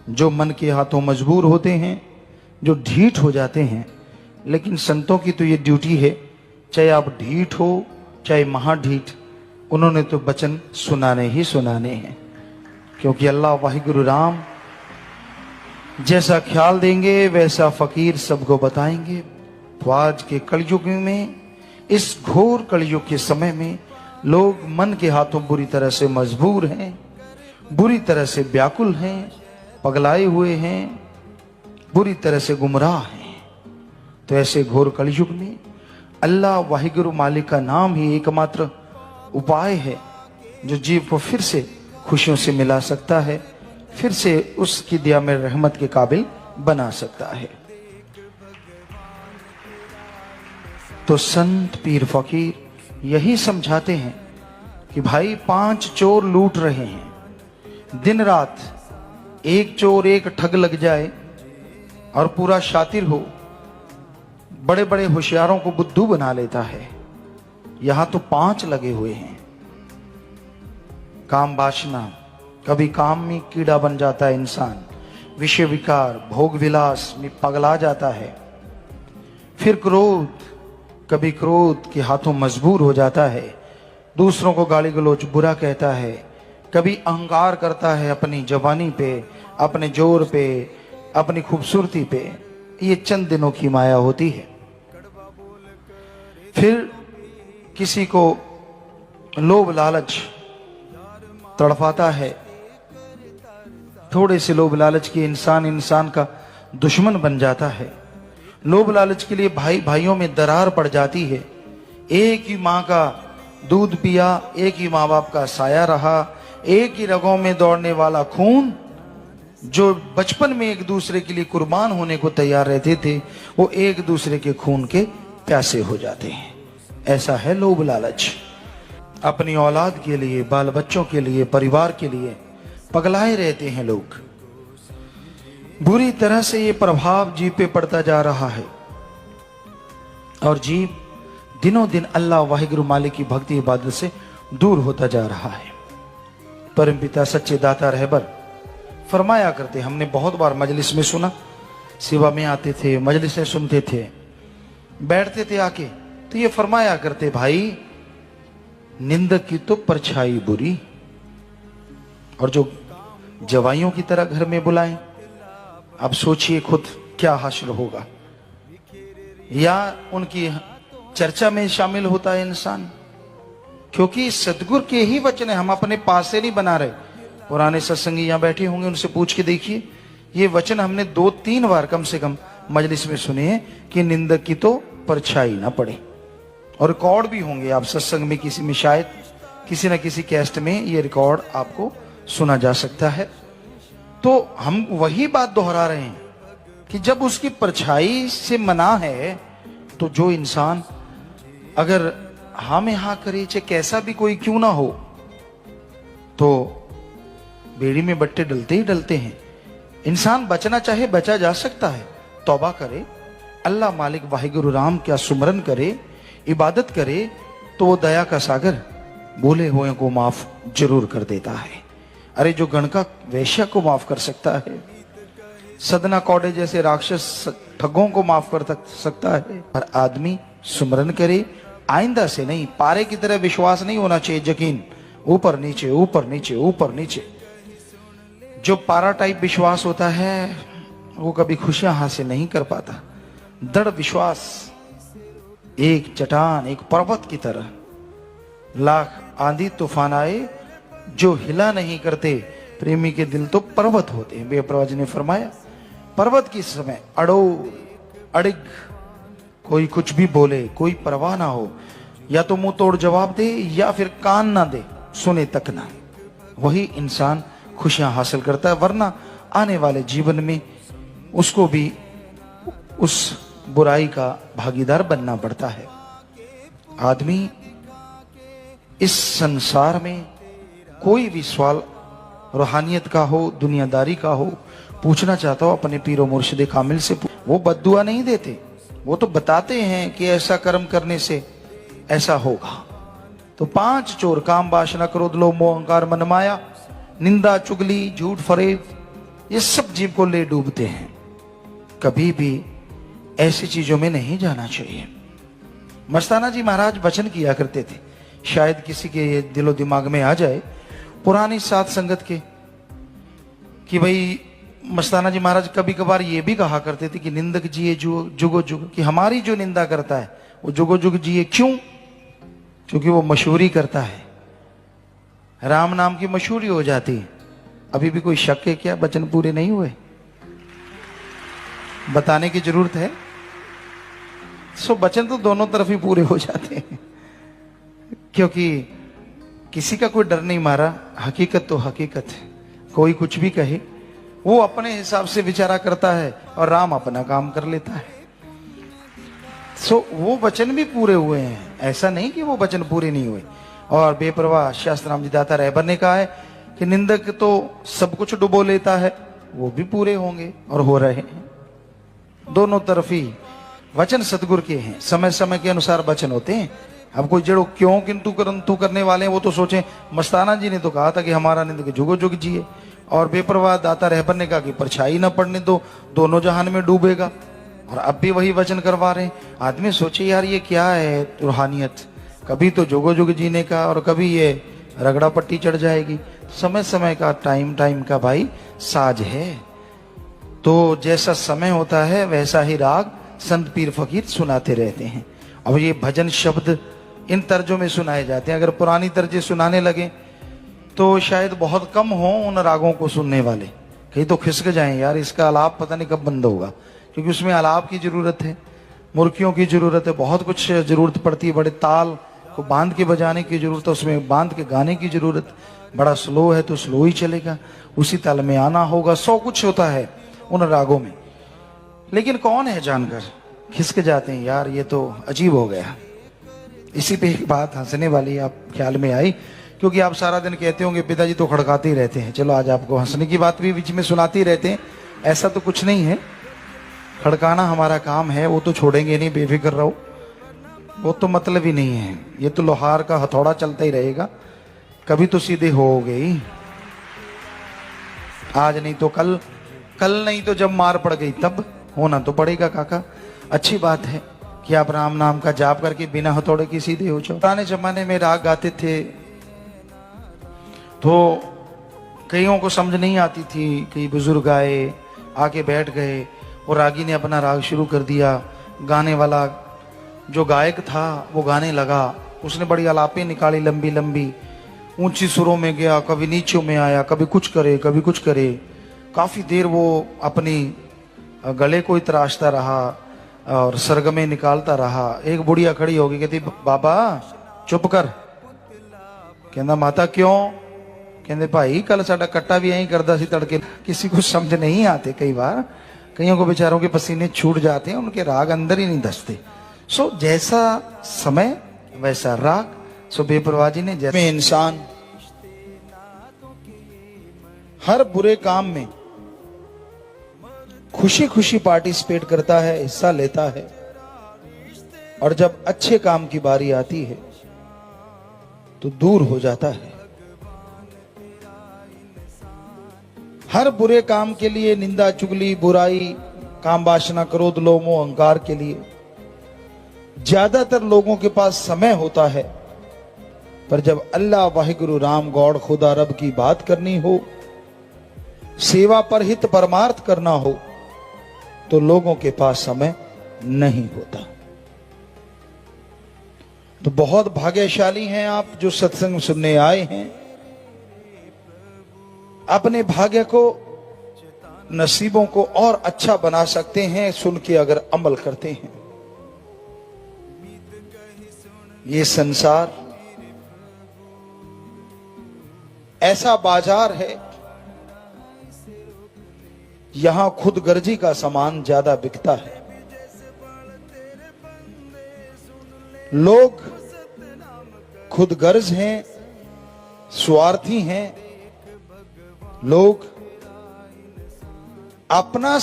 जो मन के हाथों मजबूर होते हैं, जो ढीठ हो जाते हैं। लेकिन संतों की तो ये ड्यूटी है, चाहे आप ढीठ हो चाहे महाढीठ, उन्होंने तो वचन सुनाने ही सुनाने हैं। क्योंकि अल्लाह वाहिगुरु राम जैसा ख्याल देंगे वैसा फकीर सबको बताएंगे। तो आज के कलयुग में, इस घोर कलयुग के समय में, लोग मन के हाथों बुरी तरह से मजबूर हैं, बुरी तरह से व्याकुल हैं, पगलाए हुए हैं, बुरी तरह से गुमराह हैं। तो ऐसे घोर कलयुग में अल्लाह वाहिगुरु मालिक का नाम ही एकमात्र उपाय है जो जीव को फिर से खुशियों से मिला सकता है, फिर से उसकी दिया में रहमत के काबिल बना सकता है। तो संत पीर फकीर यही समझाते हैं कि भाई 5 चोर लूट रहे हैं, दिन रात एक चोर एक ठग लग जाए और पूरा शातिर हो, बड़े बड़े होशियारों को बुद्धू बना लेता है। यहां तो 5 लगे हुए हैं। काम वासना, कभी काम में कीड़ा बन जाता है इंसान, विषय विकार भोग विलास में पगला जाता है। फिर क्रोध, कभी क्रोध के हाथों मजबूर हो जाता है, दूसरों को गाली गलौज बुरा कहता है। कभी अहंकार करता है अपनी जवानी पे, अपने जोर पे, अपनी खूबसूरती पे। ये चंद दिनों की माया होती है। फिर किसी को लोभ लालच तड़पाता है। थोड़े से लोभ लालच के इंसान का दुश्मन बन जाता है। लोभ लालच के लिए भाई भाइयों में दरार पड़ जाती है। एक ही माँ का दूध पिया, एक ही माँ बाप का साया रहा, एक ही रगों में दौड़ने वाला खून, जो बचपन में एक दूसरे के लिए कुर्बान होने को तैयार रहते थे, वो एक दूसरे के खून के प्यासे हो जाते हैं। ऐसा है लोभ लालच। अपनी औलाद के लिए, बाल बच्चों के लिए, परिवार के लिए पगलाए रहते हैं लोग। बुरी तरह से ये प्रभाव जीव पे पड़ता जा रहा है और जीव दिनों दिन अल्लाह वाहिगुरु मालिक की भक्ति इबादत से दूर होता जा रहा है। परमपिता सच्चे दाता रहबर फरमाया करते, हमने बहुत बार मजलिस में सुना, सेवा में आते थे, मजलिसें सुनते थे, बैठते थे आके, तो ये फरमाया करते, भाई निंदक की तो परछाई बुरी, और जो जवाइयों की तरह घर में बुलाएं, अब सोचिए खुद क्या हासिल होगा। या उनकी चर्चा में शामिल होता है इंसान, क्योंकि सदगुरु के ही वचन है, हम अपने पास से नहीं बना रहे। पुराने सत्संगी यहाँ बैठे होंगे, उनसे पूछ के देखिए, ये वचन हमने 2-3 बार कम से कम मजलिस में सुने हैं कि निंदक की तो परछाई ना पड़े। और रिकॉर्ड भी होंगे, आप सत्संग में किसी में शायद किसी न किसी कैस्ट में ये रिकॉर्ड आपको सुना जा सकता है। तो हम वही बात दोहरा रहे हैं कि जब उसकी परछाई से मना है, तो जो इंसान अगर हाँ में हाँ करे, चाहे कैसा भी कोई क्यों ना हो, तो बेड़ी में बट्टे डलते ही डलते हैं। इंसान बचना चाहे बचा जा सकता है, तौबा करे, अल्लाह मालिक वाहिगुरु राम क्या सुमरन करे, इबादत करे, तो वो दया का सागर भूले हुए को माफ जरूर कर देता है। अरे जो गणका वैश्य को माफ कर सकता है, सदना कौड़े जैसे राक्षस ठगों को माफ कर सकता है, पर आदमी सुमरन करे, आइंदा से नहीं, पारे की तरह विश्वास नहीं होना चाहिए, यकीन ऊपर नीचे ऊपर नीचे ऊपर नीचे। जो पारा टाइप विश्वास होता है वो कभी खुशियां हासिल नहीं कर पाता। दृढ़ विश्वास एक चट्टान, एक पर्वत की तरह, लाख आंधी तूफान आए जो हिला नहीं करते, प्रेमी के दिल तो पर्वत होते हैं। बेप्रवाज ने फरमाया, पर्वत की समय अड़ो अड़िग, कोई कुछ भी बोले कोई परवाह ना हो, या तो मुंह तोड़ जवाब दे या फिर कान ना दे, सुने तक ना, वही इंसान खुशियां हासिल करता है। वरना आने वाले जीवन में उसको भी उस बुराई का भागीदार बनना पड़ता है। आदमी इस संसार में कोई भी सवाल रूहानियत का हो, दुनियादारी का हो, पूछना चाहता हो अपने पीरो मुर्शिद कामिल से, वो बद्दुआ नहीं देते, वो तो बताते हैं कि ऐसा कर्म करने से ऐसा होगा। तो 5 चोर, काम वासना क्रोध लोभ मोह अहंकार मन माया, निंदा चुगली झूठ फरेब, ये सब जीव को ले डूबते हैं। कभी भी ऐसी चीजों में नहीं जाना चाहिए। मस्ताना जी महाराज वचन किया करते थे, शायद किसी के ये दिलो दिमाग में आ जाए पुरानी साध संगत के, कि भाई मस्ताना जी महाराज कभी कभार ये भी कहा करते थे कि निंदक जिए जुगो जुग, कि हमारी जो निंदा करता है वो जुगो जुग जिए। क्यों? क्योंकि वो मशहूरी करता है, राम नाम की मशहूरी हो जाती है। अभी भी कोई शक है क्या वचन पूरे नहीं हुए? बताने की जरूरत है? सो वचन तो दोनों तरफ ही पूरे हो जाते हैं, क्योंकि किसी का कोई डर नहीं मारा। हकीकत तो हकीकत है, कोई कुछ भी कहे वो अपने हिसाब से विचारा करता है और राम अपना काम कर लेता है। सो वो वचन भी पूरे हुए हैं, ऐसा नहीं कि वो वचन पूरे नहीं हुए। और बेपरवाह शास्त्र राम जी दाता रहबर ने कहा है कि निंदक तो सब कुछ डुबो लेता है, वो भी पूरे होंगे और हो रहे हैं। दोनों तरफ ही वचन सतगुरु के हैं, समय समय के अनुसार वचन होते हैं। अब कोई जड़ो क्यों किंतु करंतु करने वाले हैं वो तो सोचें, मस्ताना जी ने तो कहा था कि हमारा निंदक जुगो जुग जिए, और बेपरवाह दाता रहबर ने कहा कि परछाई न पड़ने दो, दोनों जहान में डूबेगा। और अब भी वही वचन करवा रहे हैं। आदमी सोचे यार ये क्या है रूहानियत, कभी तो जुगो जुग जीने का और कभी ये रगड़ा पट्टी चढ़ जाएगी। समय समय का टाइम का भाई साज है, तो जैसा समय होता है वैसा ही राग संत पीर फकीर सुनाते रहते हैं। अब ये भजन शब्द इन तर्जों में सुनाए जाते हैं। अगर पुरानी तर्जें सुनाने लगे तो शायद बहुत कम हो उन रागों को सुनने वाले, कहीं तो खिसक जाएं यार इसका आलाप पता नहीं कब बंद होगा, क्योंकि उसमें आलाप की जरूरत है, मुर्कियों की जरूरत है, बहुत कुछ जरूरत पड़ती है। बड़े ताल को बांध के बजाने की जरूरत है, उसमें बांध के गाने की जरूरत। बड़ा स्लो है तो स्लो ही चलेगा, उसी ताल में आना होगा, 100 कुछ होता है उन रागों में। लेकिन कौन है जानकर खिसक जाते हैं यार, ये तो अजीब हो गया। इसी पे एक बात हंसने वाली आप ख्याल में आई, क्योंकि आप सारा दिन कहते होंगे पिताजी तो खड़काते ही रहते हैं। चलो आज आपको हंसने की बात भी बीच में सुनाते ही रहते हैं, ऐसा तो कुछ नहीं है। खड़काना हमारा काम है, वो तो छोड़ेंगे नहीं, बेफिक्र रहो, वो तो मतलब ही नहीं है। ये तो लोहार का हथौड़ा चलता ही रहेगा, कभी तो सीधे होगे ही, आज नहीं तो कल, कल नहीं तो जब मार पड़ गई तब होना तो पड़ेगा काका। अच्छी बात है कि आप राम नाम का जाप करके बिना हथौड़े के सीधे हो जाओ। पुराने जमाने में राग गाते थे तो कईयों को समझ नहीं आती थी, कई बुजुर्ग आए आके बैठ गए और रागी ने अपना राग शुरू कर दिया। गाने वाला जो गायक था वो गाने लगा, उसने बड़ी आलापें निकाली लंबी लंबी, ऊंची सुरों में गया, कभी नीचों में आया, कभी कुछ करे कभी कुछ करे। काफी देर वो अपनी गले को ही तराशता रहा और सरगमे निकालता रहा। एक बुढ़िया खड़ी होगी, कहती बाबा चुप कर। कहना माता क्यों? कहते भाई कल साडा कट्टा भी यही करता सी तड़के। किसी को समझ नहीं आते, कई बार कईयों को बेचारों के पसीने छूट जाते हैं, उनके राग अंदर ही नहीं धसते। सो जैसा समय वैसा राग। सो बेपरवाह जी ने जैसे इंसान हर बुरे काम में खुशी खुशी पार्टिसिपेट करता है, हिस्सा लेता है, और जब अच्छे काम की बारी आती है तो दूर हो जाता है। हर बुरे काम के लिए, निंदा चुगली बुराई काम वासना क्रोध लोभ मोह अहंकार के लिए ज्यादातर लोगों के पास समय होता है, पर जब अल्लाह वाहिगुरु राम गौड़ खुदा रब की बात करनी हो, सेवा पर हित परमार्थ करना हो, तो लोगों के पास समय नहीं होता। तो बहुत भाग्यशाली हैं आप जो सत्संग सुनने आए हैं। अपने भाग्य को, नसीबों को और अच्छा बना सकते हैं सुन के अगर अमल करते हैं। ये संसार ऐसा बाजार है, यहां खुद गर्जी का सामान ज्यादा बिकता है। लोग खुद गर्ज हैं, स्वार्थी हैं। लोग अपना